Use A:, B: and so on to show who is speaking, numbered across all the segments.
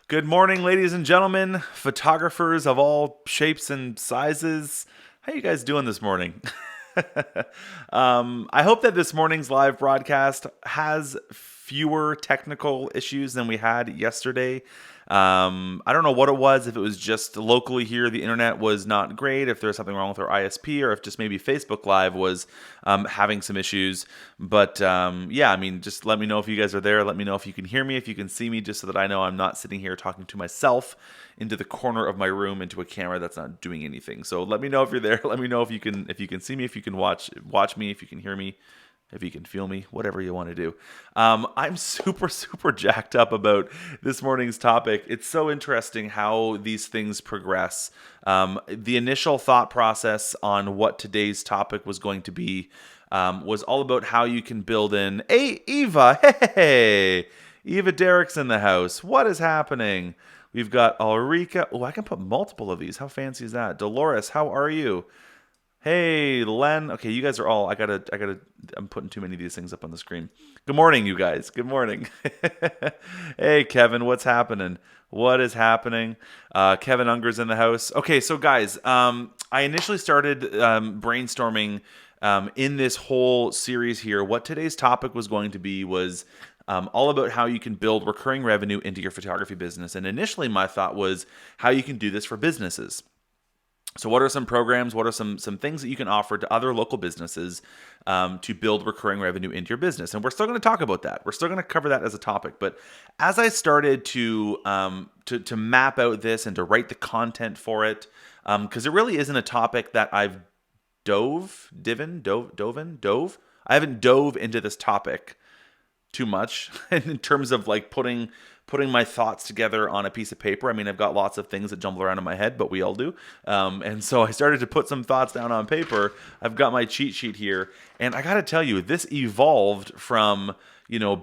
A: Good morning, ladies and gentlemen, photographers of all shapes and sizes. How you guys doing this morning? I hope that this morning's live broadcast has fewer technical issues than we had yesterday. I don't know what it was, if it was just locally here, the internet was not great, if there was something wrong with our ISP, or if just maybe Facebook Live was having some issues. But yeah, I mean, just let me know if you guys are there. Let me know if you can hear me, if you can see me, just so that I know I'm not sitting here talking to myself into the corner of my room into a camera that's not doing anything. So let me know if you're there. Let me know if you can see me, if you can watch me, if you can hear me, if you can feel me, whatever you want to do. I'm super jacked up about this morning's topic. It's so interesting how these things progress. The initial thought process on what today's topic was going to be was all about how you can build in. Hey, Eva, hey, Eva Derrick's in the house. What is happening? We've got Ulrika. Oh, I can put multiple of these. How fancy is that? Dolores, how are you? Hey, Len. Okay, you guys are all. I'm putting too many of these things up on the screen. Good morning, you guys. Good morning. Hey, Kevin, what's happening? What is happening? Kevin Unger's in the house. Okay, so guys, I initially started brainstorming in this whole series here. What today's topic was going to be was all about how you can build recurring revenue into your photography business. And initially, my thought was how you can do this for businesses. So what are some programs, what are some things that you can offer to other local businesses to build recurring revenue into your business? And we're still going to talk about that. We're still going to cover that as a topic. But as I started to map out this and to write the content for it, because it really isn't a topic that I've dove. I haven't dove into this topic too much in terms of like putting my thoughts together on a piece of paper. I mean, I've got lots of things that jumble around in my head, but we all do. And so I started to put some thoughts down on paper. I've got my cheat sheet here, and I got to tell you, this evolved from,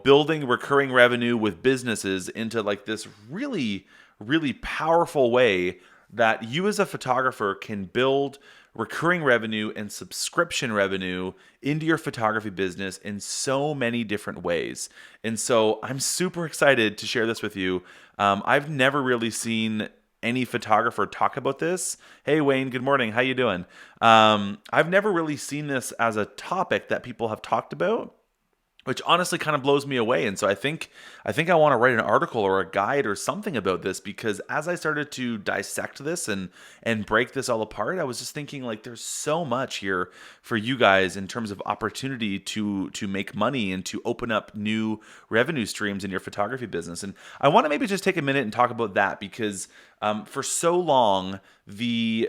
A: building recurring revenue with businesses into like this really, really powerful way that you as a photographer can build recurring revenue and subscription revenue into your photography business in so many different ways. And so I'm super excited to share this with you. I've never really seen any photographer talk about this. Hey, Wayne, good morning. How you doing? I've never really seen this as a topic that people have talked about, which honestly kind of blows me away. And so I think I want to write an article or a guide or something about this, because as I started to dissect this and break this all apart, I was just thinking, like, there's so much here for you guys in terms of opportunity to make money and to open up new revenue streams in your photography business. And I want to maybe just take a minute and talk about that, because for so long, the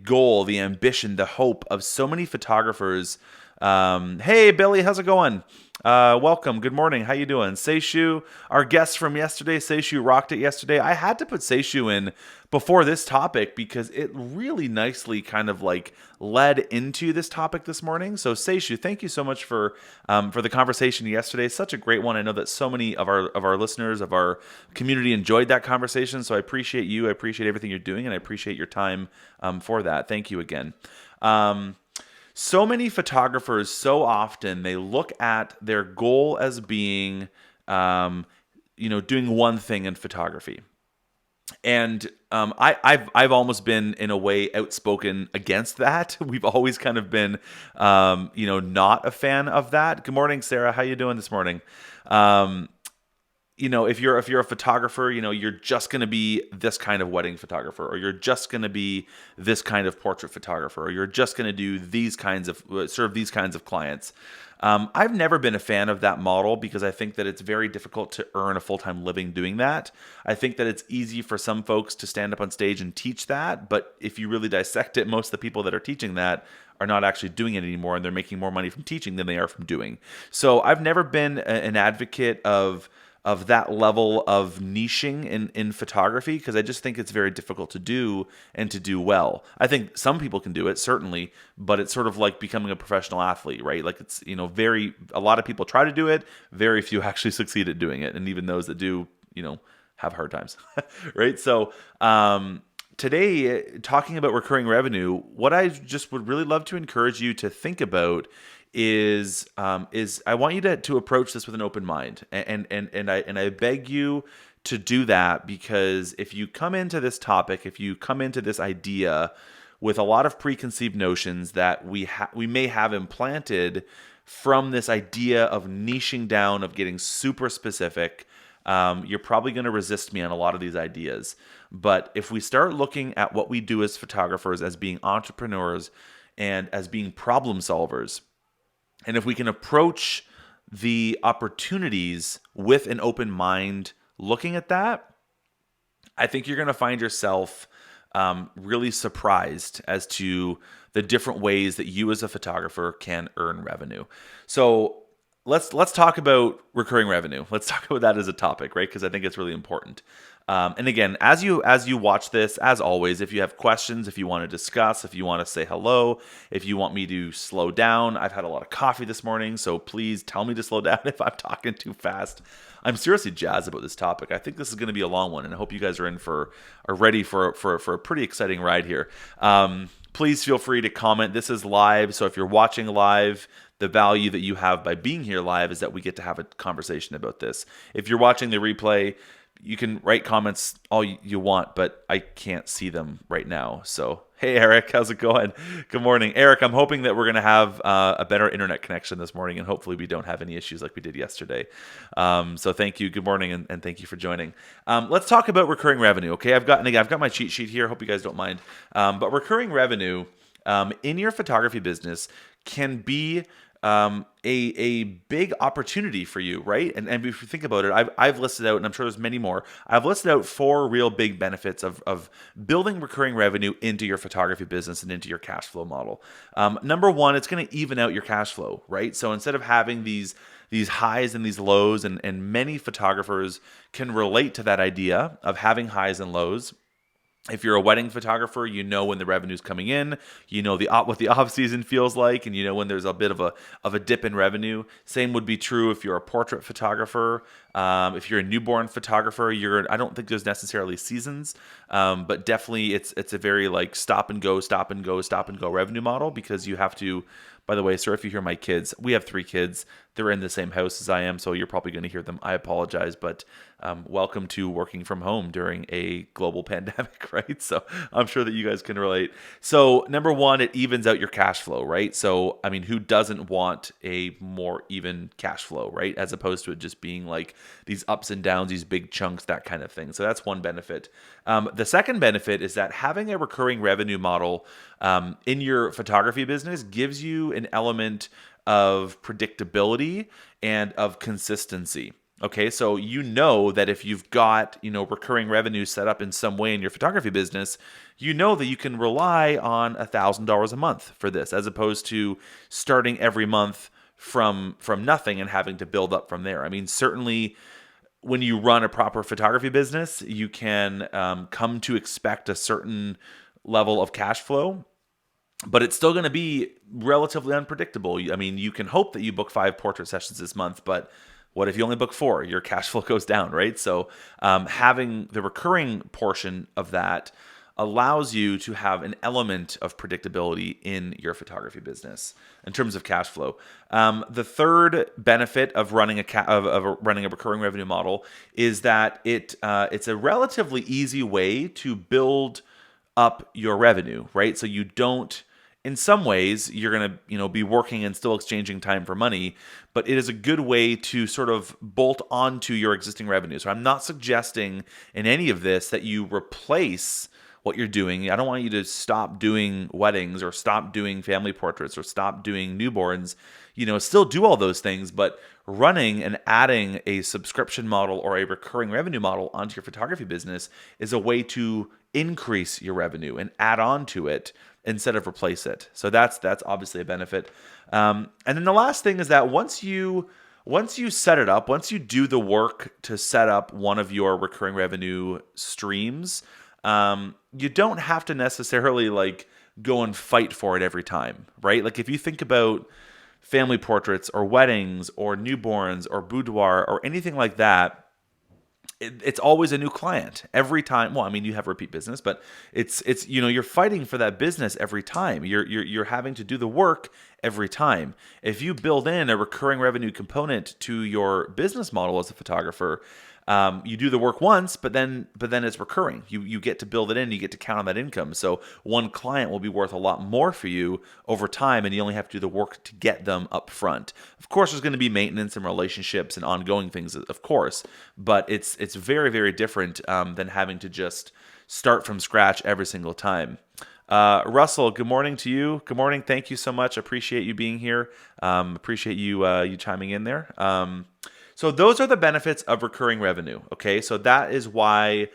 A: goal, the ambition, the hope of so many photographers. Hey, Billy, how's it going? Welcome. Good morning. How you doing? Seishu, our guest from yesterday. Seishu rocked it yesterday. I had to put Seishu in before this topic because it really nicely kind of like led into this topic this morning. So Seishu, thank you so much for the conversation yesterday. Such a great one. I know that so many of our listeners, of our community, enjoyed that conversation. So I appreciate you. I appreciate everything you're doing, and I appreciate your time for that. Thank you again. So many photographers, so often, they look at their goal as being, doing one thing in photography. And I've almost been, in a way, outspoken against that. We've always kind of been, not a fan of that. Good morning, Sarah. How you doing this morning? If you're a photographer, you're just going to be this kind of wedding photographer, or you're just going to be this kind of portrait photographer, or you're just going to do serve these kinds of clients. I've never been a fan of that model because I think that it's very difficult to earn a full-time living doing that. I think that it's easy for some folks to stand up on stage and teach that, but if you really dissect it, most of the people that are teaching that are not actually doing it anymore, and they're making more money from teaching than they are from doing. So I've never been an advocate of that level of niching in photography, because I just think it's very difficult to do and to do well. I think some people can do it, certainly, but it's sort of like becoming a professional athlete, right? Like it's, a lot of people try to do it, very few actually succeed at doing it. And even those that do, have hard times, right? So, today, talking about recurring revenue, what I just would really love to encourage you to think about is I want you to approach this with an open mind, and I beg you to do that, because if you come into this topic, if you come into this idea with a lot of preconceived notions that we may have implanted from this idea of niching down, of getting super specific, you're probably going to resist me on a lot of these ideas. But if we start looking at what we do as photographers as being entrepreneurs and as being problem solvers, and if we can approach the opportunities with an open mind looking at that, I think you're going to find yourself really surprised as to the different ways that you as a photographer can earn revenue. So let's talk about recurring revenue. Let's talk about that as a topic, right? Because I think it's really important. And again, as you watch this, as always, if you have questions, if you want to discuss, if you want to say hello, if you want me to slow down, I've had a lot of coffee this morning, so please tell me to slow down if I'm talking too fast. I'm seriously jazzed about this topic. I think this is going to be a long one, and I hope you guys are ready for a pretty exciting ride here. Please feel free to comment. This is live, so if you're watching live, the value that you have by being here live is that we get to have a conversation about this. If you're watching the replay, you can write comments all you want, but I can't see them right now. So, hey, Eric, how's it going? Good morning. Eric, I'm hoping that we're going to have a better internet connection this morning, and hopefully we don't have any issues like we did yesterday. So thank you. Good morning, and thank you for joining. Let's talk about recurring revenue, okay? I've got my cheat sheet here. Hope you guys don't mind. But recurring revenue in your photography business can be a big opportunity for you, right? And if you think about it, I've listed out, and I'm sure there's many more. I've listed out 4 real big benefits of building recurring revenue into your photography business and into your cash flow model. Number 1, it's going to even out your cash flow, right? So instead of having these highs and these lows, and many photographers can relate to that idea of having highs and lows. If you're a wedding photographer, you know when the revenue's coming in, you know what the off season feels like, and you know when there's a bit of a dip in revenue. Same would be true if you're a portrait photographer. If you're a newborn photographer, I don't think there's necessarily seasons, but definitely it's a very like stop and go revenue model, because you have to. By the way, sir, if you hear my kids, we have 3 kids. They're in the same house as I am, so you're probably going to hear them. I apologize, but welcome to working from home during a global pandemic, right? So I'm sure that you guys can relate. So number 1, it evens out your cash flow, right? So, I mean, who doesn't want a more even cash flow, right? As opposed to it just being like these ups and downs, these big chunks, that kind of thing. So that's one benefit. The second benefit is that having a recurring revenue model in your photography business gives you an element of predictability and of consistency. Okay, so you know that if you've got, recurring revenue set up in some way in your photography business, you know that you can rely on $1,000 a month for this, as opposed to starting every month from nothing and having to build up from there. I mean, certainly when you run a proper photography business, you can come to expect a certain level of cash flow, but it's still going to be relatively unpredictable. I mean, you can hope that you book 5 portrait sessions this month, but what if you only book 4? Your cash flow goes down, right? So having the recurring portion of that allows you to have an element of predictability in your photography business in terms of cash flow. The third benefit of running running a recurring revenue model is that it's a relatively easy way to build up your revenue, right? So you don't. In some ways, you're going to, be working and still exchanging time for money, but it is a good way to sort of bolt onto your existing revenue. So I'm not suggesting in any of this that you replace what you're doing. I don't want you to stop doing weddings or stop doing family portraits or stop doing newborns. Still do all those things, but running and adding a subscription model or a recurring revenue model onto your photography business is a way to increase your revenue and add on to it instead of replace it. So that's obviously a benefit. And then the last thing is that once you set it up, once you do the work to set up one of your recurring revenue streams, you don't have to necessarily like go and fight for it every time, right? Like if you think about family portraits or weddings or newborns or boudoir or anything like that, it's always a new client every time. Well, I mean, you have repeat business, but it's you're fighting for that business every time. You're having to do the work every time. If you build in a recurring revenue component to your business model as a photographer, you do the work once, but then it's recurring. You get to build it in, you get to count on that income. So one client will be worth a lot more for you over time, and you only have to do the work to get them up front. Of course, there's going to be maintenance and relationships and ongoing things, of course, but it's very, very different than having to just start from scratch every single time. Russell, good morning to you. Good morning. Thank you so much. Appreciate you being here. Appreciate you chiming in there. So those are the benefits of recurring revenue. Okay, so that is why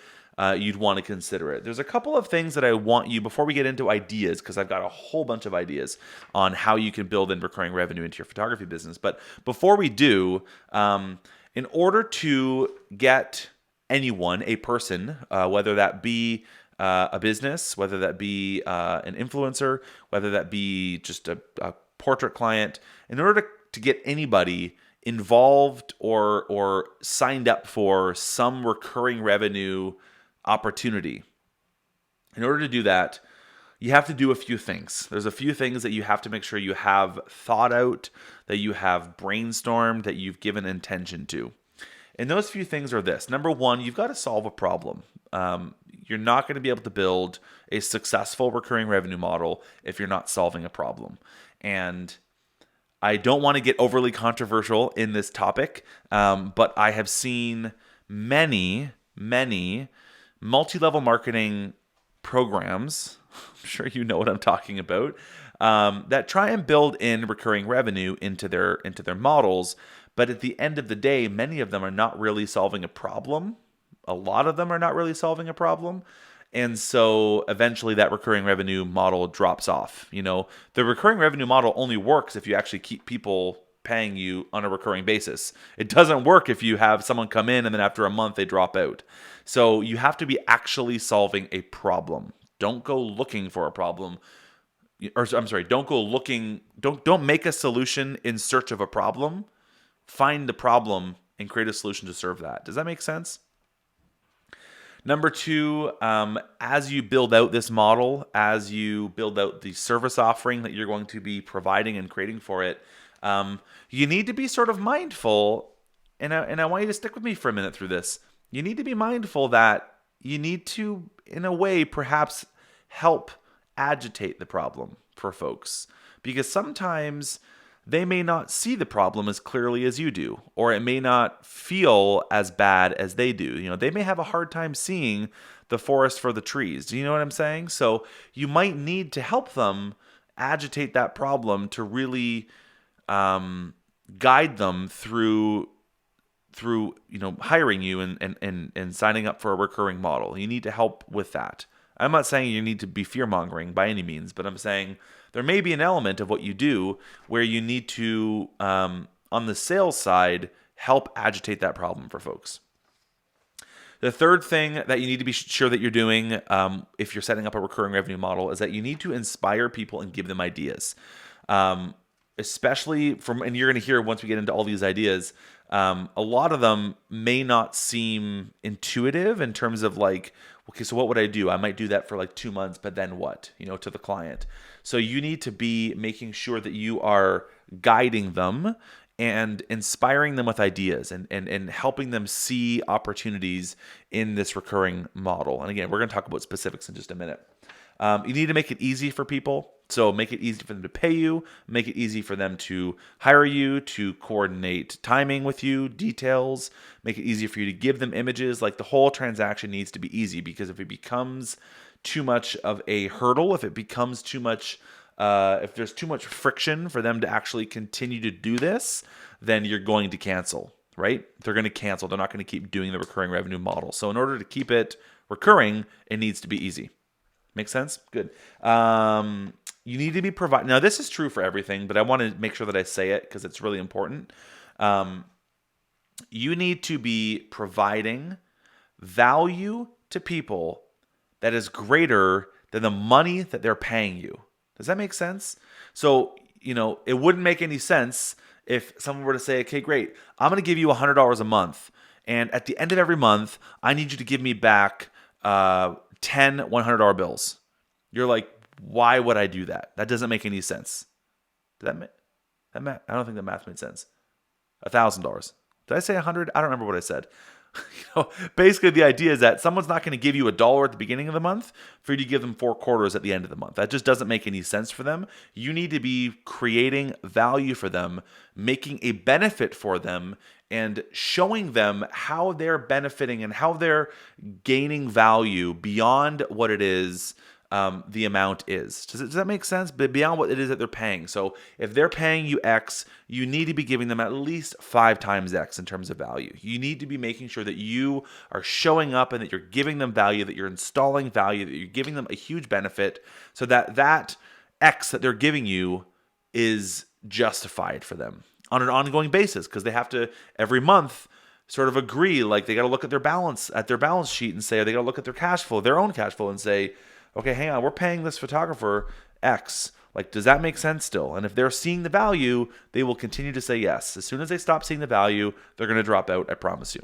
A: you'd want to consider it. There's a couple of things that I want you, before we get into ideas, because I've got a whole bunch of ideas on how you can build in recurring revenue into your photography business. But before we do, in order to get anyone, a person, whether that be a business, whether that be an influencer, whether that be just a portrait client, in order to get anybody involved or signed up for some recurring revenue opportunity, in order to do that, you have to do a few things. There's a few things that you have to make sure you have thought out, that you have brainstormed, that you've given intention to. And those few things are this. Number one, you've got to solve a problem. You're not going to be able to build a successful recurring revenue model if you're not solving a problem. And I don't want to get overly controversial in this topic, but I have seen many multi-level marketing programs, I'm sure you know what I'm talking about, that try and build in recurring revenue into their models. But at the end of the day, many of them are not really solving a problem. A lot of them are not really solving a problem. And so eventually that recurring revenue model drops off. You know, the recurring revenue model only works if you actually keep people paying you on a recurring basis. It doesn't work if you have someone come in and then after a month they drop out. So you have to be actually solving a problem. Don't go looking for a problem. Or I'm sorry, don't go looking, don't make a solution in search of a problem. Find the problem and create a solution to serve that. Does that make sense? Number two, as you build out this model, as you build out the service offering that you're going to be providing and creating for it, you need to be sort of mindful, and I want you to stick with me for a minute through this. You need to be mindful that you need to, in a way, perhaps help agitate the problem for folks. Because sometimes they may not see the problem as clearly as you do, or it may not feel as bad as they do. You know, they may have a hard time seeing the forest for the trees. Do you know what I'm saying? So you might need to help them agitate that problem to really guide them through hiring you and signing up for a recurring model. You need to help with that. I'm not saying you need to be fear-mongering by any means, but I'm saying there may be an element of what you do where you need to, on the sales side, help agitate that problem for folks. The third thing that you need to be sure that you're doing if you're setting up a recurring revenue model is that you need to inspire people and give them ideas. Especially and you're going to hear once we get into all these ideas, a lot of them may not seem intuitive in terms of like, okay, so what would I do? I might do that for like 2 months, but then what, to the client. So you need to be making sure that you are guiding them and inspiring them with ideas and helping them see opportunities in this recurring model. And again, we're going to talk about specifics in just a minute. You need to make it easy for people. So make it easy for them to pay you, make it easy for them to hire you, to coordinate timing with you, details, make it easy for you to give them images. Like the whole transaction needs to be easy, because if it becomes too much of a hurdle, if it becomes too much, if there's too much friction for them to actually continue to do this, then you're going to cancel, right? They're going to cancel. They're not going to keep doing the recurring revenue model. So in order to keep it recurring, it needs to be easy. Make sense? Good. You need to be providing. Now, this is true for everything, but I want to make sure that I say it because it's really important. You need to be providing value to people that is greater than the money that they're paying you. Does that make sense? So, it wouldn't make any sense if someone were to say, okay, great, I'm going to give you $100 a month. And at the end of every month, I need you to give me back 10 $100 bills. You're like, why would I do that? That doesn't make any sense. Did that math? I don't think that math made sense. $1,000. Did I say 100? I don't remember what I said. Basically the idea is that someone's not going to give you $1 at the beginning of the month for you to give them 4 quarters at the end of the month. That just doesn't make any sense for them. You need to be creating value for them, making a benefit for them, and showing them how they're benefiting and how they're gaining value beyond what it is the amount is. Does that make sense? But beyond what it is that they're paying. So if they're paying you X, you need to be giving them at least 5 times X in terms of value. You need to be making sure that you are showing up and that you're giving them value, that you're installing value, that you're giving them a huge benefit so that that X that they're giving you is justified for them on an ongoing basis, because they have to every month sort of agree, like they got to look at their balance sheet and say, or they got to look at their cash flow, their own cash flow, and say, okay, hang on, we're paying this photographer X. Like, does that make sense still? And if they're seeing the value, they will continue to say yes. As soon as they stop seeing the value, they're going to drop out, I promise you.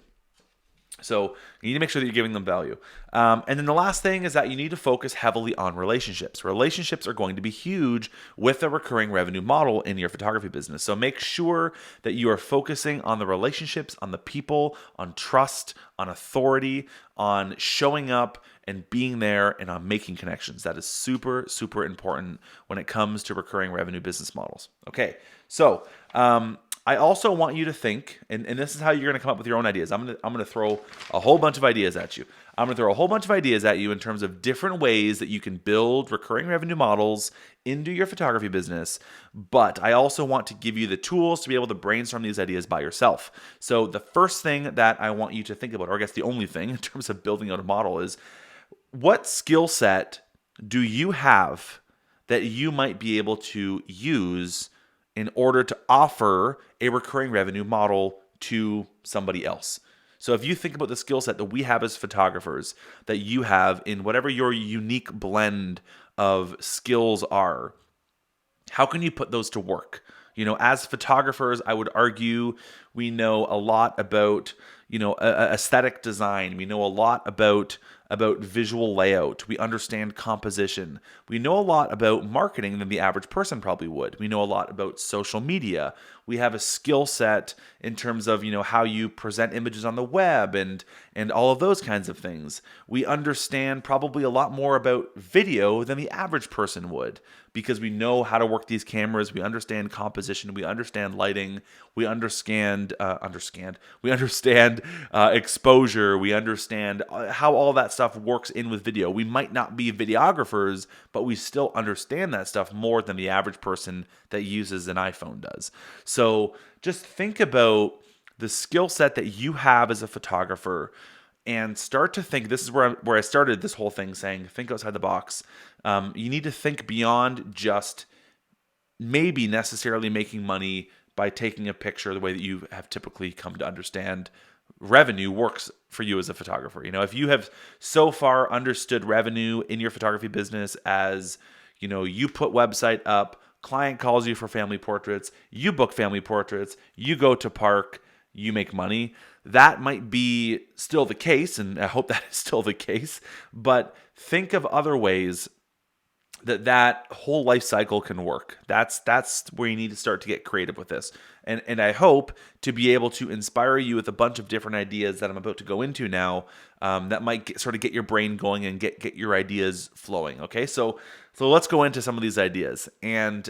A: So you need to make sure that you're giving them value. And then the last thing is that you need to focus heavily on relationships. Relationships are going to be huge with a recurring revenue model in your photography business. So make sure that you are focusing on the relationships, on the people, on trust, on authority, on showing up and being there, and on making connections. That is super, super important when it comes to recurring revenue business models. Okay, so I also want you to think, and this is how you're going to come up with your own ideas. I'm going to throw a whole bunch of ideas at you. I'm going to throw a whole bunch of ideas at you in terms of different ways that you can build recurring revenue models into your photography business. But I also want to give you the tools to be able to brainstorm these ideas by yourself. So the first thing that I want you to think about, or I guess the only thing in terms of building out a model, is what skill set do you have that you might be able to use in order to offer a recurring revenue model to somebody else? So if you think about the skill set that we have as photographers, that you have in whatever your unique blend of skills are, how can you put those to work? You know, as photographers, I would argue we know a lot about, aesthetic design. We know a lot about visual layout. We understand composition. We know a lot about marketing than the average person probably would. We know a lot about social media. We have a skill set in terms of, how you present images on the web and all of those kinds of things. We understand probably a lot more about video than the average person would, because we know how to work these cameras. We understand composition. We understand lighting. We understand exposure. We understand how all that stuff works in with video. We might not be videographers, but we still understand that stuff more than the average person that uses an iPhone does. So just think about the skill set that you have as a photographer and start to think. This is where I started this whole thing, saying think outside the box. You need to think beyond just maybe necessarily making money by taking a picture the way that you have typically come to understand revenue works for you as a photographer. If you have so far understood revenue in your photography business as, you put website up, client calls you for family portraits, you book family portraits, you go to park, you make money. That might be still the case, and I hope that is still the case, but think of other ways that whole life cycle can work. That's where you need to start to get creative with this. And I hope to be able to inspire you with a bunch of different ideas that I'm about to go into now, that might sort of get your brain going and get your ideas flowing. Okay, so let's go into some of these ideas. And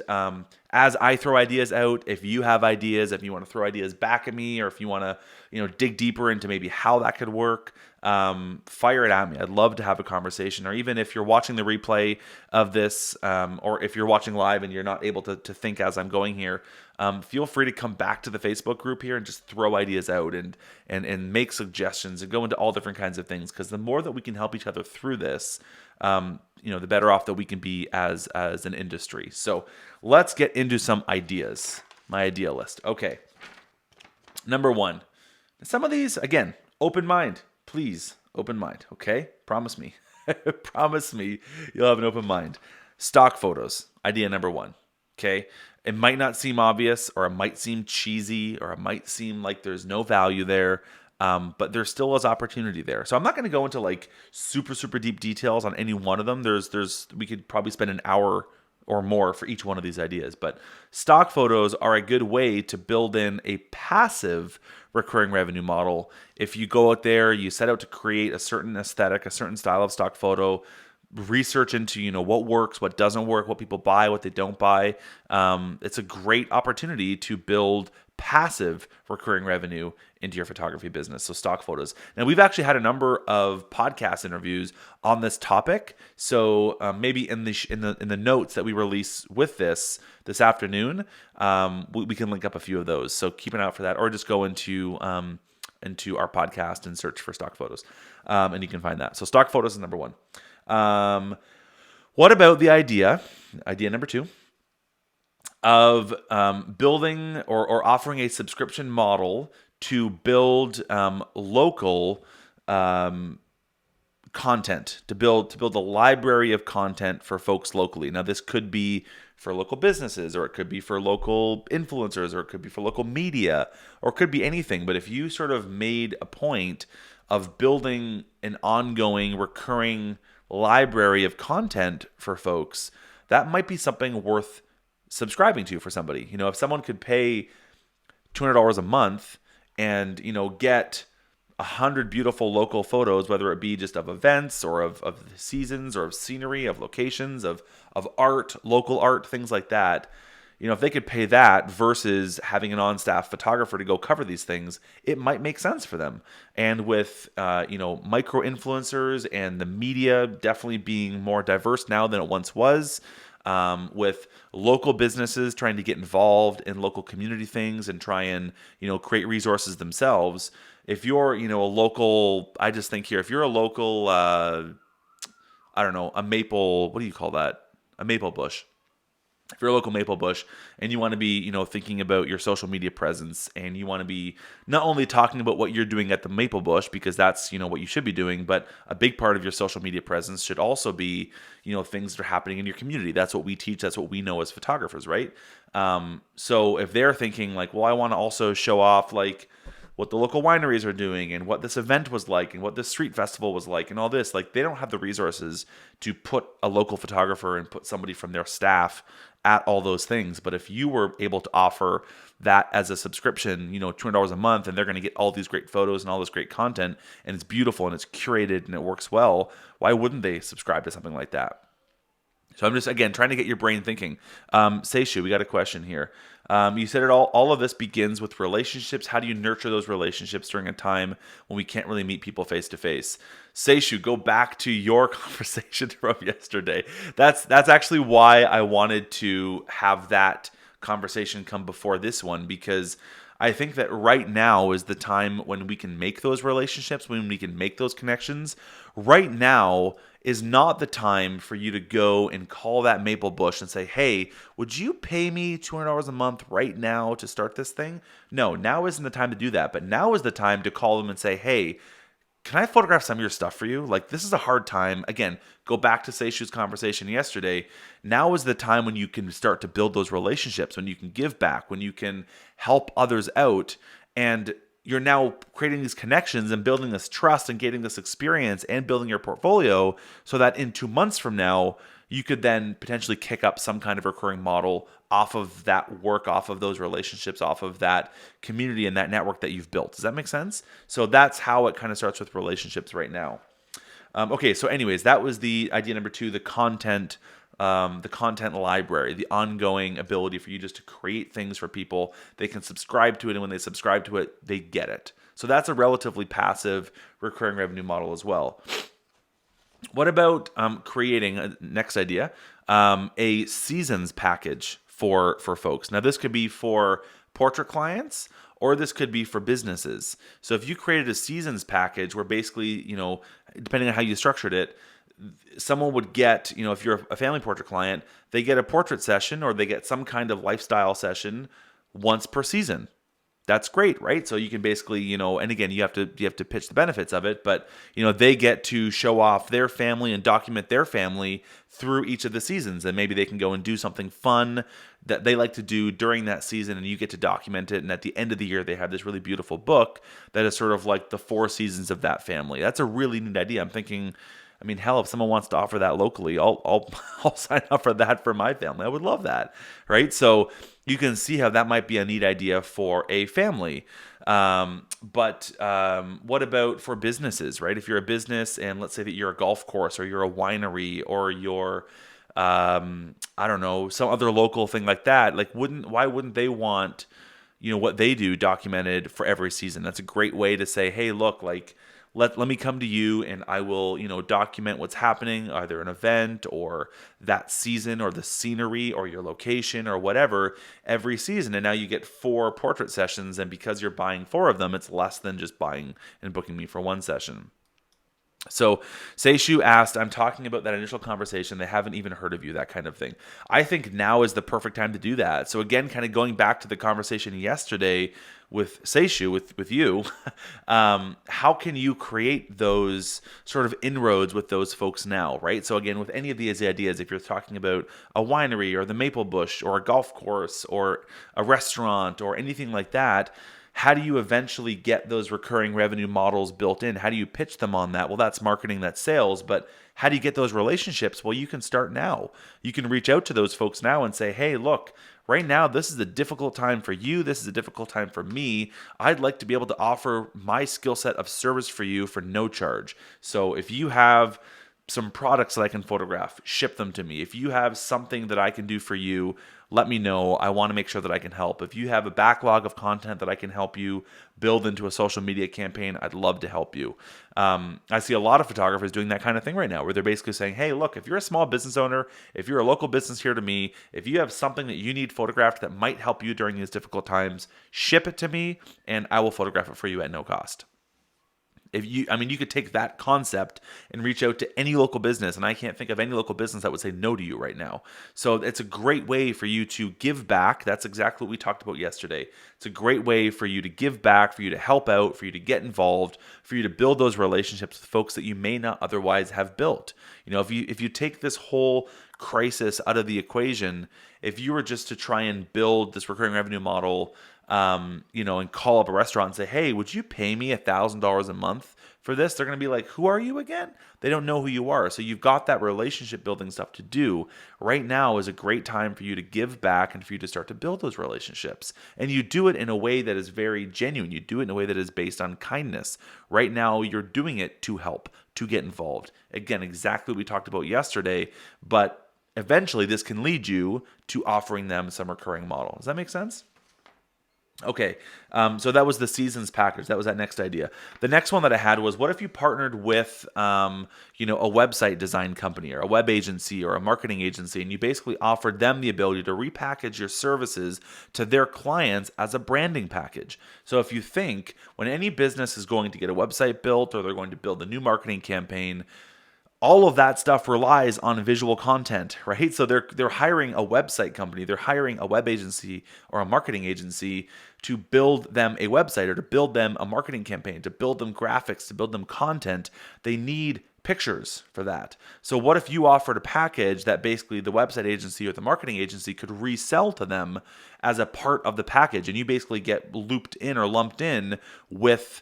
A: as I throw ideas out, if you have ideas, if you want to throw ideas back at me, or if you want to dig deeper into maybe how that could work, fire it at me. I'd love to have a conversation. Or even if you're watching the replay of this, or if you're watching live and you're not able to think as I'm going here, feel free to come back to the Facebook group here and just throw ideas out and make suggestions and go into all different kinds of things. Because the more that we can help each other through this, the better off that we can be as an industry. So let's get into some ideas. My idea list. Okay. Number 1. Some of these, again, open mind. Please, open mind. Okay? Promise me. Promise me you'll have an open mind. Stock photos. Idea number 1. Okay? It might not seem obvious, or it might seem cheesy, or it might seem like there's no value there. But there still is opportunity there. So I'm not going to go into like super, super deep details on any one of them. We could probably spend an hour or more for each one of these ideas. But stock photos are a good way to build in a passive recurring revenue model. If you go out there, you set out to create a certain aesthetic, a certain style of stock photo, research into what works, what doesn't work, what people buy, what they don't buy. It's a great opportunity to build passive recurring revenue into your photography business. So stock photos. Now we've actually had a number of podcast interviews on this topic. So maybe in the notes that we release with this afternoon, we can link up a few of those. So keep an eye out for that, or just go into our podcast and search for stock photos, and you can find that. So stock photos is number one. What about the idea number two, of building or offering a subscription model to build local content, to build a library of content for folks locally? Now, this could be for local businesses, or it could be for local influencers, or it could be for local media, or it could be anything. But if you sort of made a point of building an ongoing, recurring library of content for folks, that might be something worth subscribing to for somebody. If someone could pay $200 a month and get 100 beautiful local photos, whether it be just of events or of seasons or of scenery, of locations, of art, local art, things like that. If they could pay that versus having an on-staff photographer to go cover these things, it might make sense for them. And with micro influencers and the media definitely being more diverse now than it once was, with local businesses trying to get involved in local community things and try and create resources themselves. If you're a local, I just think here, if you're a local, I don't know, a maple, what do you call that? A maple bush. If you're a local maple bush and you want to be, thinking about your social media presence, and you want to be not only talking about what you're doing at the maple bush, because that's, what you should be doing, but a big part of your social media presence should also be, things that are happening in your community. That's what we teach. That's what we know as photographers, right? So if they're thinking like, well, I want to also show off like what the local wineries are doing and what this event was like and what this street festival was like and all this, like they don't have the resources to put a local photographer and put somebody from their staff at all those things. But if you were able to offer that as a subscription, $200 a month, and they're going to get all these great photos and all this great content, and it's beautiful and it's curated and it works well, why wouldn't they subscribe to something like that? So I'm just, again, trying to get your brain thinking. Seishu, we got a question here. You said all of this begins with relationships. How do you nurture those relationships during a time when we can't really meet people face to face? Seishu, go back to your conversation from yesterday. That's actually why I wanted to have that conversation come before this one, because I think that right now is the time when we can make those relationships, when we can make those connections. Right now is not the time for you to go and call that maple bush and say, hey, would you pay me $200 a month right now to start this thing? No, now isn't the time to do that. But now is the time to call them and say, hey, can I photograph some of your stuff for you? Like, this is a hard time. Again, go back to Seishu's conversation yesterday. Now is the time when you can start to build those relationships, when you can give back, when you can help others out. And you're now creating these connections and building this trust and getting this experience and building your portfolio so that in 2 months from now, you could then potentially kick up some kind of recurring model off of that work, off of those relationships, off of that community and that network that you've built. Does that make sense? So that's how it kind of starts with relationships right now. Okay, so anyways, that was the idea number 2, the content library, the ongoing ability for you just to create things for people. They can subscribe to it, and when they subscribe to it, they get it. So that's a relatively passive recurring revenue model as well. What about creating, next idea, a seasons package for folks? Now, this could be for portrait clients, or this could be for businesses. So if you created a seasons package where basically, depending on how you structured it, someone would get, if you're a family portrait client, they get a portrait session or they get some kind of lifestyle session once per season. That's great, right? So you can basically, and again, you have to pitch the benefits of it, but they get to show off their family and document their family through each of the seasons, and maybe they can go and do something fun that they like to do during that season, and you get to document it. And at the end of the year, they have this really beautiful book that is sort of like the 4 seasons of that family. That's a really neat idea. I'm thinking, I mean, hell, if someone wants to offer that locally, I'll sign up for that for my family. I would love that, right? So you can see how that might be a neat idea for a family. But what about for businesses, right? If you're a business and let's say that you're a golf course or you're a winery or you're I don't know, some other local thing like that, like why wouldn't they want, what they do documented for every season? That's a great way to say, hey, look, like let me come to you and I will, document what's happening, either an event or that season or the scenery or your location or whatever every season. And now you get 4 portrait sessions, and because you're buying 4 of them, it's less than just buying and booking me for one session. So Seishu asked, I'm talking about that initial conversation. They haven't even heard of you, that kind of thing. I think now is the perfect time to do that. So again, kind of going back to the conversation yesterday with Seishu, with you, how can you create those sort of inroads with those folks now, right? So again, with any of these ideas, if you're talking about a winery or the Maple Bush or a golf course or a restaurant or anything like that, how do you eventually get those recurring revenue models built in? How do you pitch them on that? Well, that's marketing, that's sales, but how do you get those relationships? Well, you can start now. You can reach out to those folks now and say, hey, look, right now, this is a difficult time for you. This is a difficult time for me. I'd like to be able to offer my skill set of service for you for no charge. So if you have some products that I can photograph, ship them to me. If you have something that I can do for you, let me know. I want to make sure that I can help. If you have a backlog of content that I can help you build into a social media campaign, I'd love to help you. I see a lot of photographers doing that kind of thing right now, where they're basically saying, hey, look, if you're a small business owner, if you're a local business here to me, if you have something that you need photographed that might help you during these difficult times, ship it to me and I will photograph it for you at no cost. You could take that concept and reach out to any local business, and I can't think of any local business that would say no to you right now. So it's a great way for you to give back. That's exactly what we talked about yesterday. It's a great way for you to give back, for you to help out, for you to get involved, for you to build those relationships with folks that you may not otherwise have built. If you take this whole crisis out of the equation, if you were just to try and build this recurring revenue model, and call up a restaurant and say, hey, would you pay me $1,000 a month for this? They're going to be like, who are you again? They don't know who you are. So you've got that relationship building stuff to do. Right now is a great time for you to give back and for you to start to build those relationships. And you do it in a way that is very genuine. You do it in a way that is based on kindness. Right now, you're doing it to help, to get involved. Again, exactly what we talked about yesterday, but eventually this can lead you to offering them some recurring model. Does that make sense? Okay, so that was the seasons package. That was that next idea. The next one that I had was, what if you partnered with, a website design company or a web agency or a marketing agency, and you basically offered them the ability to repackage your services to their clients as a branding package. So if you think when any business is going to get a website built or they're going to build a new marketing campaign, all of that stuff relies on visual content, right? So they're hiring a website company, they're hiring a web agency or a marketing agency to build them a website or to build them a marketing campaign, to build them graphics, to build them content. They need pictures for that. So what if you offered a package that basically the website agency or the marketing agency could resell to them as a part of the package, and you basically get looped in or lumped in with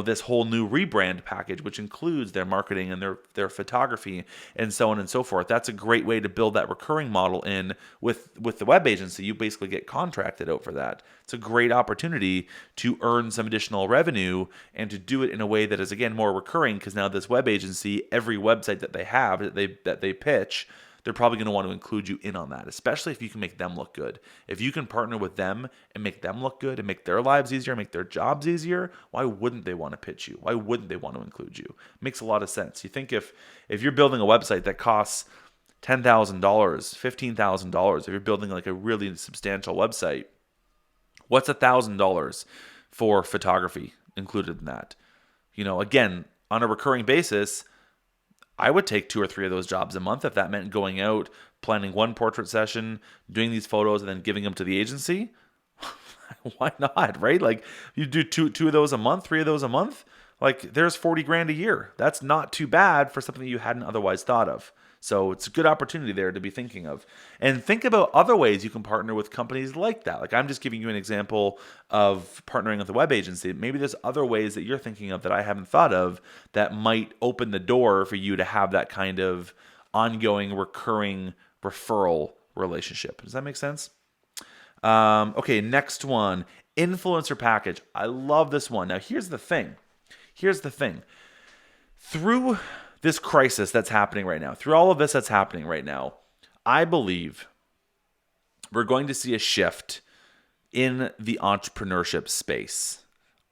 A: this whole new rebrand package, which includes their marketing and their photography and so on and so forth. That's a great way to build that recurring model in with the web agency. You basically get contracted out for that. It's a great opportunity to earn some additional revenue and to do it in a way that is, again, more recurring, because now this web agency, every website that they have, that they pitch, they're probably going to want to include you in on that, especially if you can make them look good. If you can partner with them and make them look good and make their lives easier, make their jobs easier, why wouldn't they want to pitch you? Why wouldn't they want to include you? Makes a lot of sense. You think if you're building a website that costs $10,000, $15,000, if you're building like a really substantial website, what's $1,000 for photography included in that? Again, on a recurring basis, I would take 2 or 3 of those jobs a month if that meant going out, planning one portrait session, doing these photos, and then giving them to the agency. Why not, right? Like, you do two of those a month, 3 of those a month, like there's $40,000 a year. That's not too bad for something that you hadn't otherwise thought of. So it's a good opportunity there to be thinking of. And think about other ways you can partner with companies like that. Like I'm just giving you an example of partnering with a web agency. Maybe there's other ways that you're thinking of that I haven't thought of that might open the door for you to have that kind of ongoing, recurring referral relationship. Does that make sense? Okay, next one, influencer package. I love this one. Now, here's the thing. Through this crisis that's happening right now, through all of this that's happening right now, I believe we're going to see a shift in the entrepreneurship space.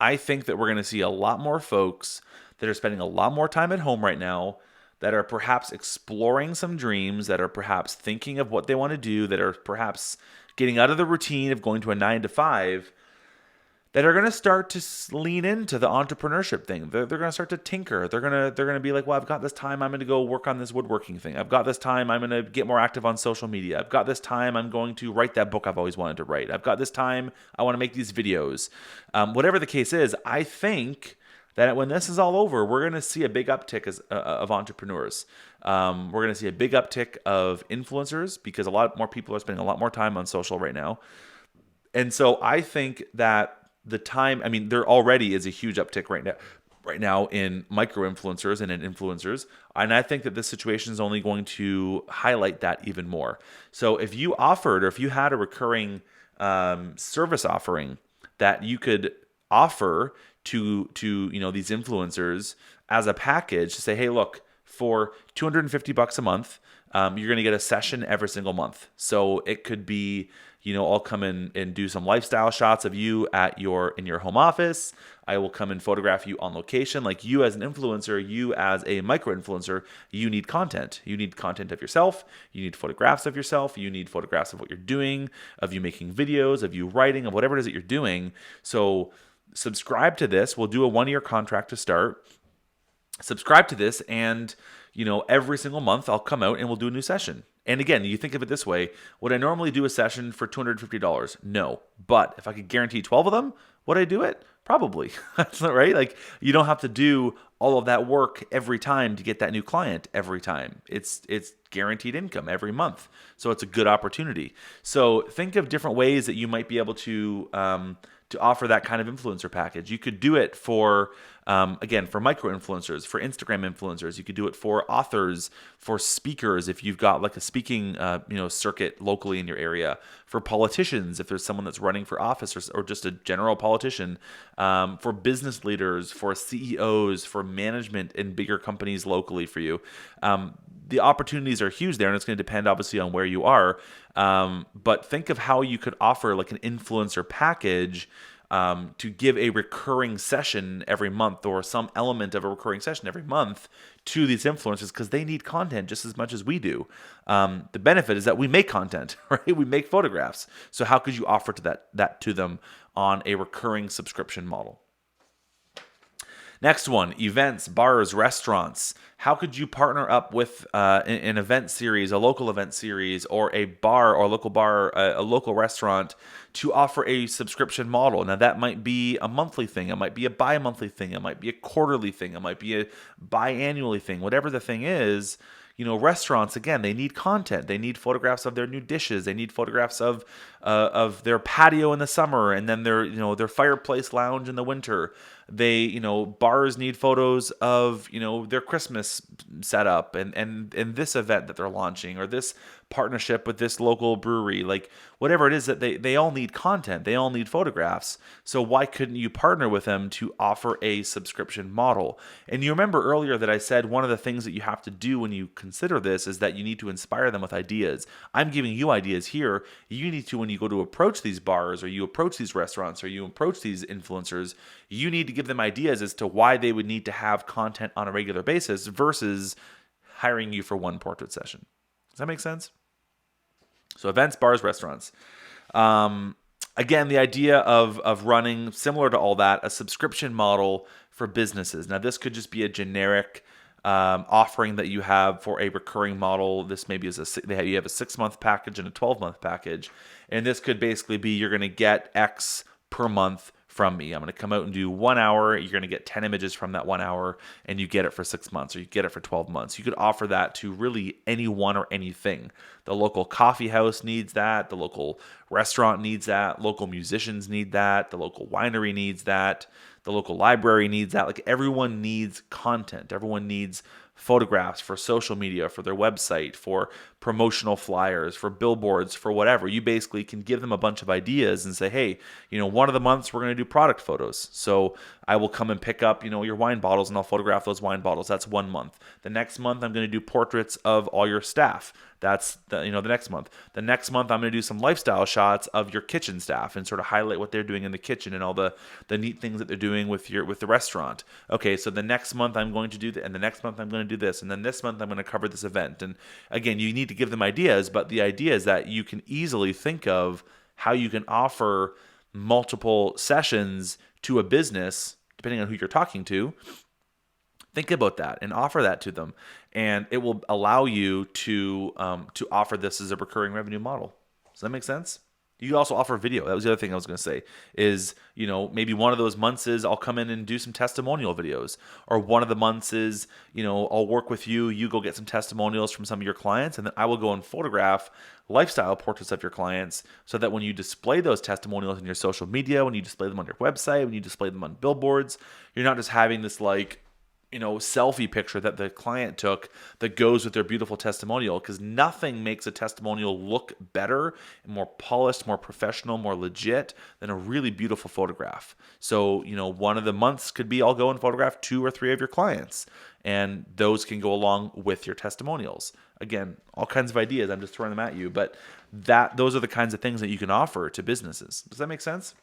A: I think that we're going to see a lot more folks that are spending a lot more time at home right now, that are perhaps exploring some dreams, that are perhaps thinking of what they want to do, that are perhaps getting out of the routine of going to a 9 to 5, that are going to start to lean into the entrepreneurship thing. They're going to start to tinker. They're going to be like, well, I've got this time. I'm going to go work on this woodworking thing. I've got this time. I'm going to get more active on social media. I've got this time. I'm going to write that book I've always wanted to write. I've got this time. I want to make these videos. Whatever the case is, I think that when this is all over, we're going to see a big uptick of entrepreneurs. We're going to see a big uptick of influencers because a lot more people are spending a lot more time on social right now. And so I think that there already is a huge uptick right now in micro influencers and in influencers. And I think that this situation is only going to highlight that even more. So if you had a recurring service offering that you could offer to these influencers as a package to say, hey, look, for $250 a month, you're going to get a session every single month. So it could be, I'll come in and do some lifestyle shots of you in your home office. I will come and photograph you on location. Like you as an influencer, you as a micro influencer, you need content. You need content of yourself. You need photographs of yourself. You need photographs of what you're doing, of you making videos, of you writing, of whatever it is that you're doing. So subscribe to this. We'll do a 1-year contract to start. Subscribe to this, and every single month I'll come out and we'll do a new session. And again, you think of it this way: would I normally do a session for $250? No, but if I could guarantee 12 of them, would I do it? Probably. That's not right. Like you don't have to do all of that work every time to get that new client every time. It's guaranteed income every month, so it's a good opportunity. So think of different ways that you might be able to offer that kind of influencer package. You could do it for, for micro influencers, for Instagram influencers. You could do it for authors, for speakers, if you've got like a speaking, circuit locally in your area, for politicians, if there's someone that's running for office or just a general politician, for business leaders, for CEOs, for management in bigger companies locally for you. The opportunities are huge there, and it's going to depend obviously on where you are. But think of how you could offer like an influencer package to give a recurring session every month, or some element of a recurring session every month to these influencers, because they need content just as much as we do. The benefit is that we make content, right? We make photographs. So how could you offer that to them on a recurring subscription model? Next one, events, bars, restaurants. How could you partner up with an event series, a local event series, or a bar or a local restaurant to offer a subscription model? Now that might be a monthly thing. It might be a bi-monthly thing. It might be a quarterly thing. It might be a biannually thing. Whatever the thing is, restaurants, again, they need content. They need photographs of their new dishes. They need photographs of their patio in the summer, and then their fireplace lounge in the winter. Bars need photos of, their Christmas setup and this event that they're launching, or this partnership with this local brewery, like whatever it is that they all need content. They all need photographs. So why couldn't you partner with them to offer a subscription model? And you remember earlier that I said one of the things that you have to do when you consider this is that you need to inspire them with ideas. I'm giving you ideas here. You need to, when you go to approach these bars, or you approach these restaurants, or you approach these influencers, you need to give them ideas as to why they would need to have content on a regular basis versus hiring you for one portrait session. Does that make sense? So events, bars, restaurants. Again, the idea of running, similar to all that, a subscription model for businesses. Now, this could just be a generic offering that you have for a recurring model. This maybe is you have a 6-month package and a 12-month package. And this could basically be you're going to get X per month from me. I'm going to come out and do 1 hour. You're going to get 10 images from that 1 hour, and you get it for 6 months, or you get it for 12 months. You could offer that to really anyone or anything. The local coffee house needs that. The local restaurant needs that. Local musicians need that. The local winery needs that. The local library needs that. Like, everyone needs content. Everyone needs photographs for social media, for their website, for promotional flyers, for billboards, for whatever. You basically can give them a bunch of ideas and say, hey, one of the months we're going to do product photos. So I will come and pick up, your wine bottles, and I'll photograph those wine bottles. That's 1 month. The next month I'm going to do portraits of all your staff. That's the next month. The next month I'm going to do some lifestyle shots of your kitchen staff and sort of highlight what they're doing in the kitchen and all the neat things that they're doing with the restaurant. Okay, so the next month I'm going to do that, and the next month I'm going to do this, and then this month I'm going to cover this event. And again, you need to give them ideas, but the idea is that you can easily think of how you can offer multiple sessions to a business, depending on who you're talking to. Think about that and offer that to them, and it will allow you to offer this as a recurring revenue model. Does that make sense? You can also offer video. That was the other thing I was going to say is, maybe one of those months is I'll come in and do some testimonial videos, or one of the months is, I'll work with you. You go get some testimonials from some of your clients, and then I will go and photograph lifestyle portraits of your clients, so that when you display those testimonials in your social media, when you display them on your website, when you display them on billboards, you're not just having this selfie picture that the client took that goes with their beautiful testimonial, because nothing makes a testimonial look better and more polished, more professional, more legit than a really beautiful photograph. So, one of the months could be I'll go and photograph 2 or 3 of your clients, and those can go along with your testimonials. Again, all kinds of ideas. I'm just throwing them at you, but those are the kinds of things that you can offer to businesses. Does that make sense?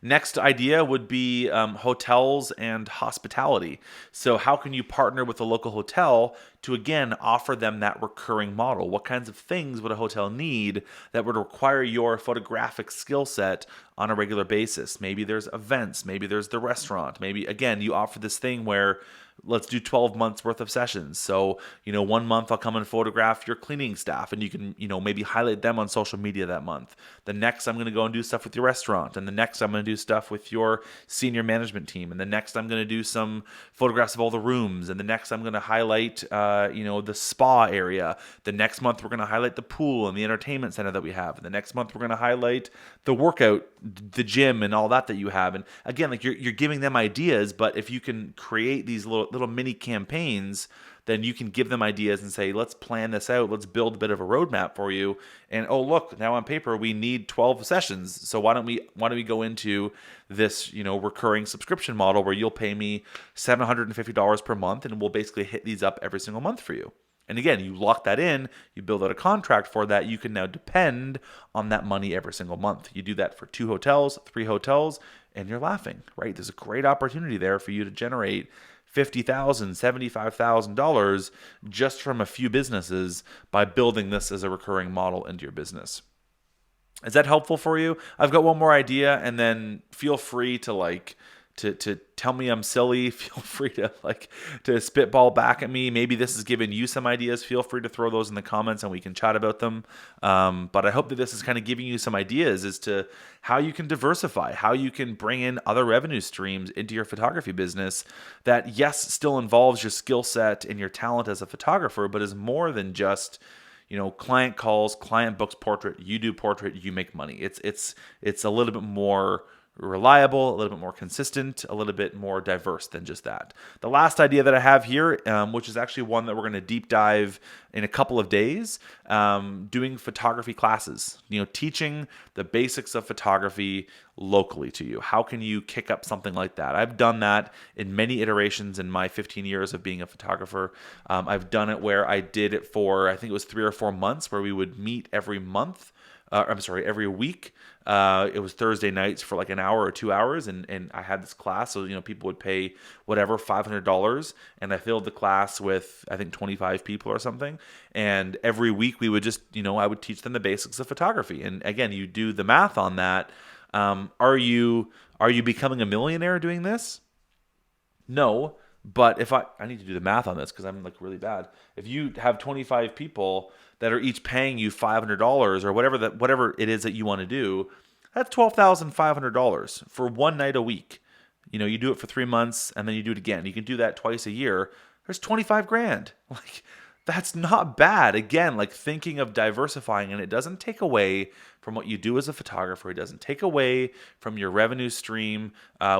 A: Next idea would be hotels and hospitality. So how can you partner with a local hotel to, again, offer them that recurring model? What kinds of things would a hotel need that would require your photographic skill set on a regular basis? Maybe there's events, maybe there's the restaurant, maybe, again, you offer this thing where let's do 12 months worth of sessions. So, 1 month I'll come and photograph your cleaning staff, and you can, maybe highlight them on social media that month. The next I'm going to go and do stuff with your restaurant. And the next I'm going to do stuff with your senior management team. And the next I'm going to do some photographs of all the rooms. And the next I'm going to highlight, the spa area. The next month we're going to highlight the pool and the entertainment center that we have. And the next month we're going to highlight the workout, the gym, and all that you have. And again, you're giving them ideas, but if you can create these little mini campaigns, then you can give them ideas and say, let's plan this out. Let's build a bit of a roadmap for you. And oh, look, now on paper, we need 12 sessions. So why don't we go into this, recurring subscription model where you'll pay me $750 per month, and we'll basically hit these up every single month for you. And again, you lock that in, you build out a contract for that. You can now depend on that money every single month. You do that for 2 hotels, 3 hotels, and you're laughing, right? There's a great opportunity there for you to generate $50,000, $75,000 just from a few businesses by building this as a recurring model into your business. Is that helpful for you? I've got one more idea, and then feel free to to tell me I'm silly. Feel free to spitball back at me. Maybe this has given you some ideas. Feel free to throw those in the comments and we can chat about them. But I hope that this is kind of giving you some ideas as to how you can diversify, how you can bring in other revenue streams into your photography business that, yes, still involves your skill set and your talent as a photographer, but is more than just, client calls, client books portrait, you do portrait, you make money. It's a little bit more reliable, a little bit more consistent, a little bit more diverse than just that. The last idea that I have here, which is actually one that we're going to deep dive in a couple of days, doing photography classes, teaching the basics of photography locally to you. How can you kick up something like that? I've done that in many iterations in my 15 years of being a photographer. I've done it where I did it for, I think it was 3 or 4 months, where we would meet every week. It was Thursday nights for like an hour or 2 hours, and I had this class. So, people would pay whatever, $500, and I filled the class with, I think, 25 people or something. And every week we would just, I would teach them the basics of photography. And again, you do the math on that. Are you becoming a millionaire doing this? No. But if I need to do the math on this because I'm really bad. If you have 25 people that are each paying you $500 or whatever it is that you want to do, That's $12,500 for one night a week. You do it for 3 months and then you do it again. You can do that twice a year. There's 25 grand. Like, that's not bad. Again, like thinking of diversifying, and it doesn't take away from what you do as a photographer. It doesn't take away from your revenue stream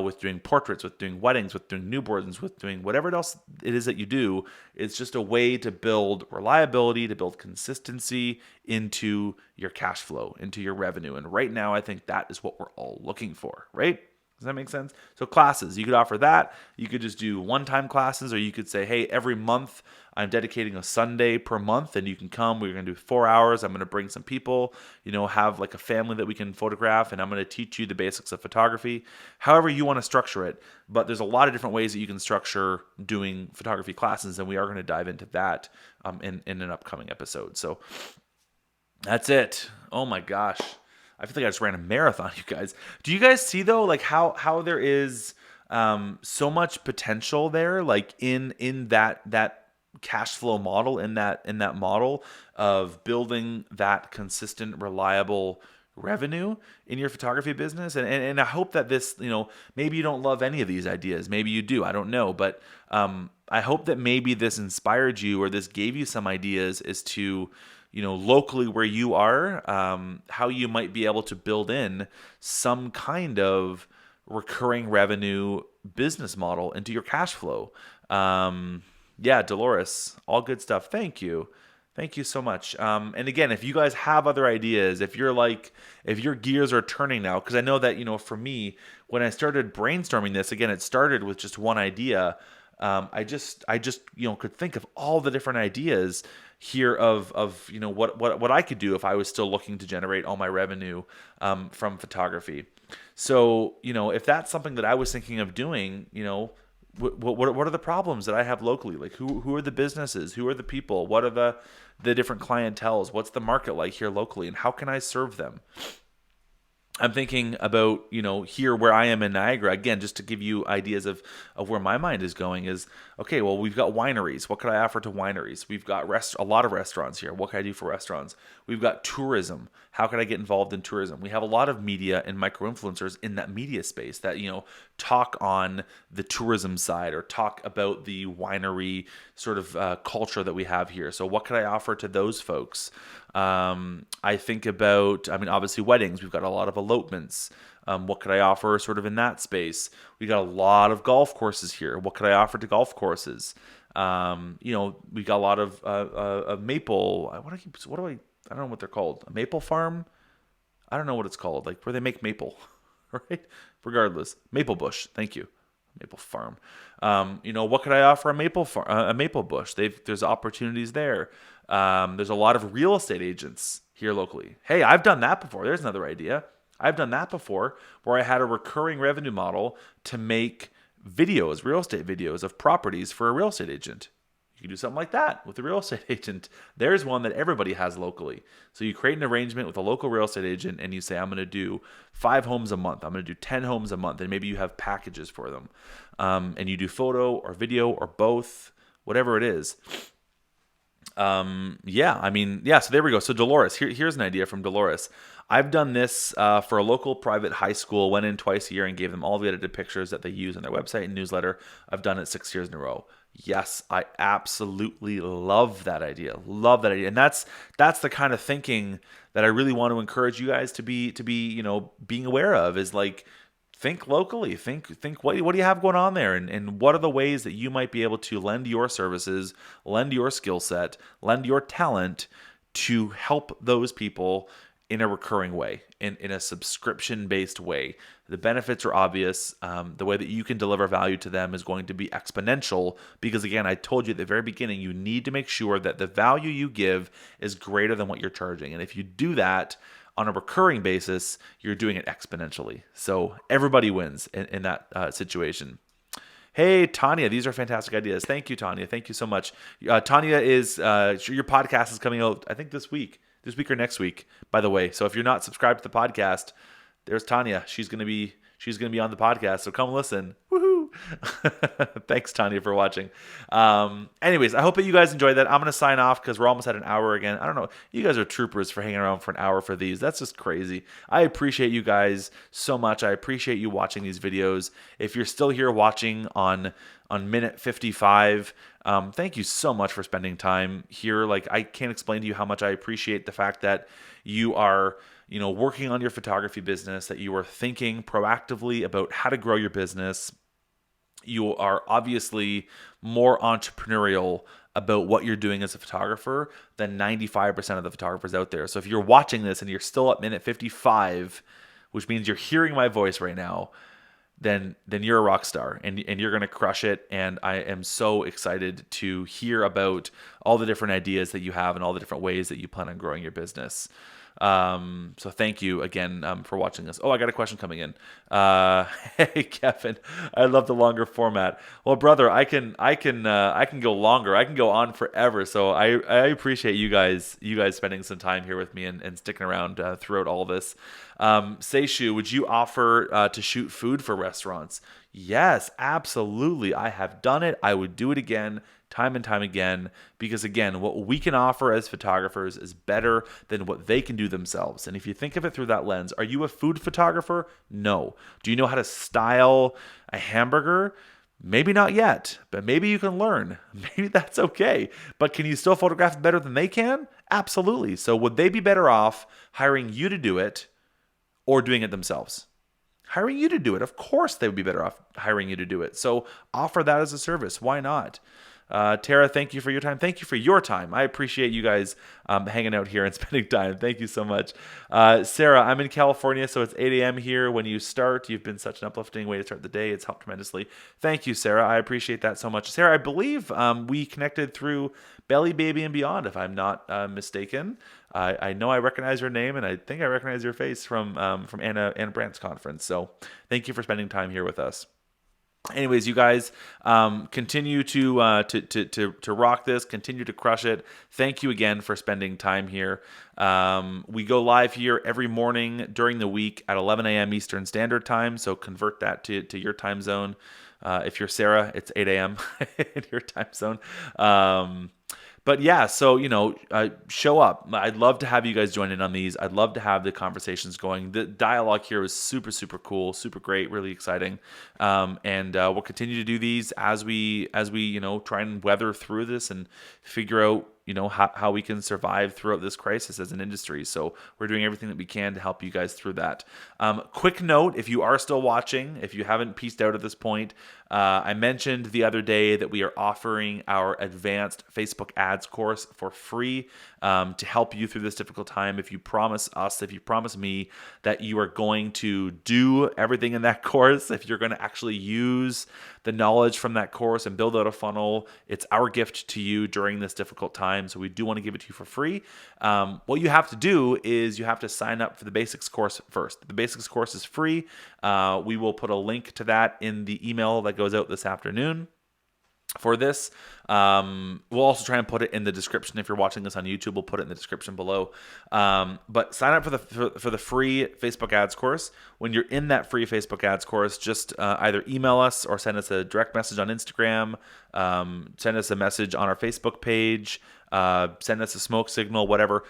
A: with doing portraits, with doing weddings, with doing newborns, with doing whatever else it is that you do. It's just a way to build reliability, to build consistency into your cash flow, into your revenue. And right now, I think that is what we're all looking for, right? Does that make sense? So classes, you could offer that. You could just do one-time classes, or you could say, hey, every month I'm dedicating a Sunday per month, and you can come. We're going to do 4 hours. I'm going to bring some people, have like a family that we can photograph, and I'm going to teach you the basics of photography. However you want to structure it. But there's a lot of different ways that you can structure doing photography classes, and we are going to dive into that in an upcoming episode. So that's it. Oh my gosh. I feel like I just ran a marathon, you guys. Do you guys see though, like how there is so much potential there, like in that cash flow model, in that model of building that consistent, reliable revenue in your photography business? And I hope that this, maybe you don't love any of these ideas, maybe you do, I don't know, but I hope that maybe this inspired you, or this gave you some ideas as to locally where you are, how you might be able to build in some kind of recurring revenue business model into your cash flow. Yeah, Dolores, all good stuff. Thank you. Thank you so much. And again, if you guys have other ideas, if your gears are turning now, because I know that, for me, when I started brainstorming this, again, it started with just one idea. I just could think of all the different ideas here of what I could do if I was still looking to generate all my revenue from photography. So if that's something that I was thinking of doing, what are the problems that I have locally? Like who are the businesses? Who are the people? What are the different clienteles? What's the market like here locally, and how can I serve them? I'm thinking about, here where I am in Niagara, again, just to give you ideas of where my mind is going is, okay, well, we've got wineries. What could I offer to wineries? We've got a lot of restaurants here. What can I do for restaurants? We've got tourism. How can I get involved in tourism? We have a lot of media and micro-influencers in that media space that, talk on the tourism side or talk about the winery sort of culture that we have here. So what could I offer to those folks? I think about, obviously weddings. We've got a lot of elopements. What could I offer sort of in that space? We got a lot of golf courses here. What could I offer to golf courses? We got a lot of maple. I don't know what they're called. A maple farm? I don't know what it's called. Like where they make maple, right? Regardless, maple bush. Thank you. Maple farm. What could I offer a maple bush? There's opportunities there. There's a lot of real estate agents here locally. Hey, I've done that before. There's another idea. I've done that before where I had a recurring revenue model to make videos, real estate videos of properties for a real estate agent. You can do something like that with a real estate agent. There's one that everybody has locally. So you create an arrangement with a local real estate agent and you say, I'm going to do 5 homes a month. I'm going to do 10 homes a month. And maybe you have packages for them. And you do photo or video or both, whatever it is. So there we go. So Dolores, here's an idea from Dolores. I've done this for a local private high school, went in twice a year and gave them all the edited pictures that they use on their website and newsletter. I've done it 6 years in a row. Yes, I absolutely love that idea. Love that idea. And that's the kind of thinking that I really want to encourage you guys to be being aware of, is like, think locally. Think what do you have going on there, and what are the ways that you might be able to lend your services, lend your skill set, lend your talent to help those people in a recurring way, in a subscription-based way. The benefits are obvious. The way that you can deliver value to them is going to be exponential because, again, I told you at the very beginning, you need to make sure that the value you give is greater than what you're charging. And if you do that on a recurring basis, you're doing it exponentially. So everybody wins in that situation. Hey, Tanya, these are fantastic ideas. Thank you, Tanya. Thank you so much. Tanya is your podcast is coming out, I think, this week or next week, by the way. So if you're not subscribed to the podcast, there's Tanya. She's gonna be on the podcast. So come listen. Woohoo! Thanks, Tanya, for watching. Anyways, I hope that you guys enjoyed that. I'm going to sign off because we're almost at an hour again. I don't know. You guys are troopers for hanging around for an hour for these. That's just crazy. I appreciate you guys so much. I appreciate you watching these videos. If you're still here watching on minute 55, thank you so much for spending time here. Like, I can't explain to you how much I appreciate the fact that you are working on your photography business, that you are thinking proactively about how to grow your business. You are obviously more entrepreneurial about what you're doing as a photographer than 95% of the photographers out there. So if you're watching this and you're still at minute 55, which means you're hearing my voice right now, then you're a rock star and you're going to crush it. And I am so excited to hear about all the different ideas that you have and all the different ways that you plan on growing your business. So thank you again for watching this. Oh, I got a question coming in. Hey Kevin, I love the longer format. Well, brother, I can go longer. I can go on forever. So I appreciate you guys spending some time here with me and sticking around throughout all this. Seishu, would you offer to shoot food for restaurants? Yes, absolutely. I have done it. I would do it again, time and time again, because again, what we can offer as photographers is better than what they can do themselves. And if you think of it through that lens, are you a food photographer? No. Do you know how to style a hamburger? Maybe not yet, but maybe you can learn. Maybe that's okay. But can you still photograph better than they can? Absolutely. So would they be better off hiring you to do it or doing it themselves? Hiring you to do it. Of course they would be better off hiring you to do it. So offer that as a service. Why not? Tara, thank you for your time. Thank you for your time. I appreciate you guys hanging out here and spending time. Thank you so much. Sarah, I'm in California, so it's 8 a.m. here when you start. You've been such an uplifting way to start the day. It's helped tremendously. Thank you, Sarah. I appreciate that so much. Sarah, I believe we connected through Belly Baby and Beyond, if I'm not mistaken. I know I recognize your name, and I think I recognize your face from Anna Brandt's conference. So thank you for spending time here with us. Anyways, you guys continue to rock this, continue to crush it. Thank you again for spending time here. We go live here every morning during the week at 11 a.m. Eastern Standard Time, so convert that to your time zone. If you're Sarah, it's 8 a.m. in your time zone. But yeah, so, show up. I'd love to have you guys join in on these. I'd love to have the conversations going. The dialogue here is super, super cool, super great, really exciting. And we'll continue to do these as we try and weather through this and figure out, how we can survive throughout this crisis as an industry. So we're doing everything that we can to help you guys through that. Quick note, if you are still watching, if you haven't pieced out at this point, I mentioned the other day that we are offering our advanced Facebook ads course for free to help you through this difficult time. If you promise us, if you promise me that you are going to do everything in that course, if you're going to actually use the knowledge from that course and build out a funnel, it's our gift to you during this difficult time. So we do want to give it to you for free. What you have to do is you have to sign up for the basics course first. The basics course is free. We will put a link to that in the email that goes out this afternoon. For this, we'll also try and put it in the description. If you're watching this on YouTube, we'll put it in the description below. But sign up for the free Facebook ads course. When you're in that free Facebook ads course, just either email us or send us a direct message on Instagram, send us a message on our Facebook page, send us a smoke signal, whatever.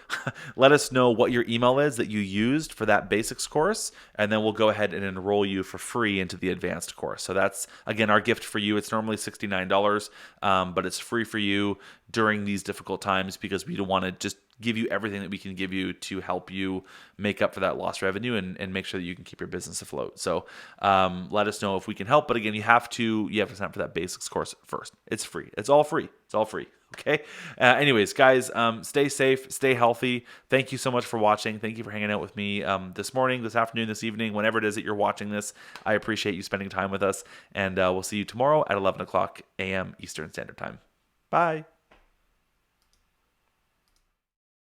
A: Let us know what your email is that you used for that basics course, and then we'll go ahead and enroll you for free into the advanced course. So that's, again, our gift for you. It's normally $69, but it's free for you during these difficult times because we don't want to just give you everything that we can give you to help you make up for that lost revenue and make sure that you can keep your business afloat. So let us know if we can help. But again, you have to sign up for that basics course first. It's free. It's all free. It's all free. Okay. Anyways, guys, stay safe, stay healthy. Thank you so much for watching. Thank you for hanging out with me this morning, this afternoon, this evening, whenever it is that you're watching this. I appreciate you spending time with us, and we'll see you tomorrow at 11 o'clock a.m. Eastern Standard Time. Bye.